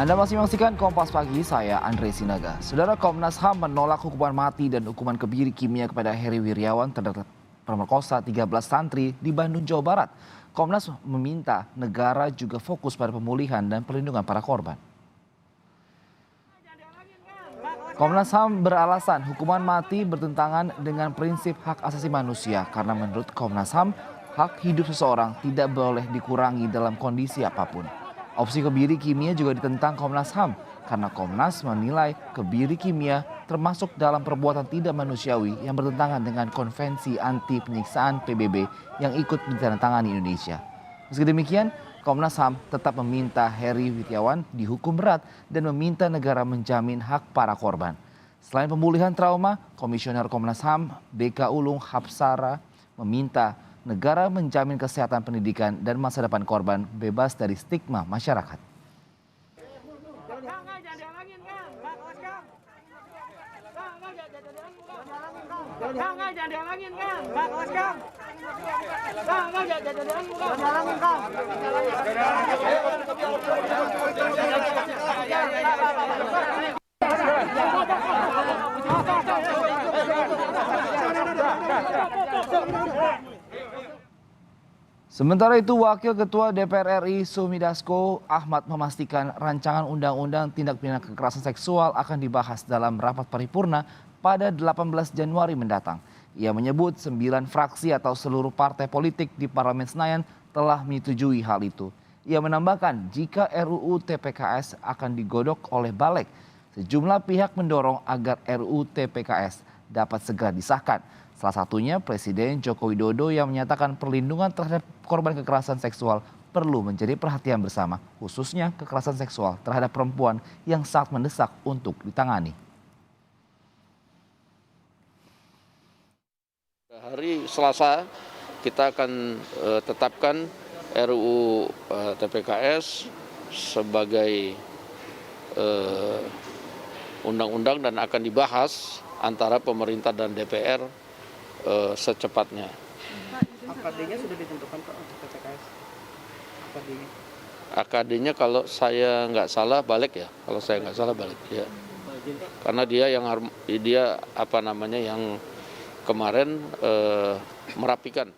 Anda masih menyaksikan Kompas Pagi, saya Andre Sinaga. Saudara, Komnas HAM menolak hukuman mati dan hukuman kebiri kimia kepada Heri Wiriawan terhadap pemerkosa 13 santri di Bandung, Jawa Barat. Komnas meminta negara juga fokus pada pemulihan dan perlindungan para korban. Komnas HAM beralasan hukuman mati bertentangan dengan prinsip hak asasi manusia karena menurut Komnas HAM, hak hidup seseorang tidak boleh dikurangi dalam kondisi apapun. Opsi kebiri kimia juga ditentang Komnas HAM karena Komnas menilai kebiri kimia termasuk dalam perbuatan tidak manusiawi yang bertentangan dengan Konvensi Anti Penyiksaan PBB yang ikut ditandatangani Indonesia. Meski demikian, Komnas HAM tetap meminta Heri Wiriawan dihukum berat dan meminta negara menjamin hak para korban. Selain pemulihan trauma, Komisioner Komnas HAM BK Ulung Hapsara meminta negara menjamin kesehatan pendidikan dan masa depan korban bebas dari stigma masyarakat. Sementara itu, Wakil Ketua DPR RI Sumidasko Ahmad memastikan rancangan Undang-Undang Tindak Pidana Kekerasan Seksual akan dibahas dalam rapat paripurna pada 18 Januari mendatang. Ia menyebut 9 fraksi atau seluruh partai politik di Parlemen Senayan telah menyetujui hal itu. Ia menambahkan jika RUU TPKS akan digodok oleh Balik, sejumlah pihak mendorong agar RUU TPKS dapat segera disahkan. Salah satunya Presiden Joko Widodo yang menyatakan perlindungan terhadap korban kekerasan seksual perlu menjadi perhatian bersama, khususnya kekerasan seksual terhadap perempuan yang sangat mendesak untuk ditangani. Hari Selasa kita akan tetapkan RUU TPKS sebagai undang-undang dan akan dibahas antara pemerintah dan DPR secepatnya. AKD-nya sudah ditentukan Pak untuk TPKS? AKD-nya? AKD-nya kalau saya nggak salah Balik ya, kalau saya nggak salah Balik ya. Karena dia yang kemarin merapikan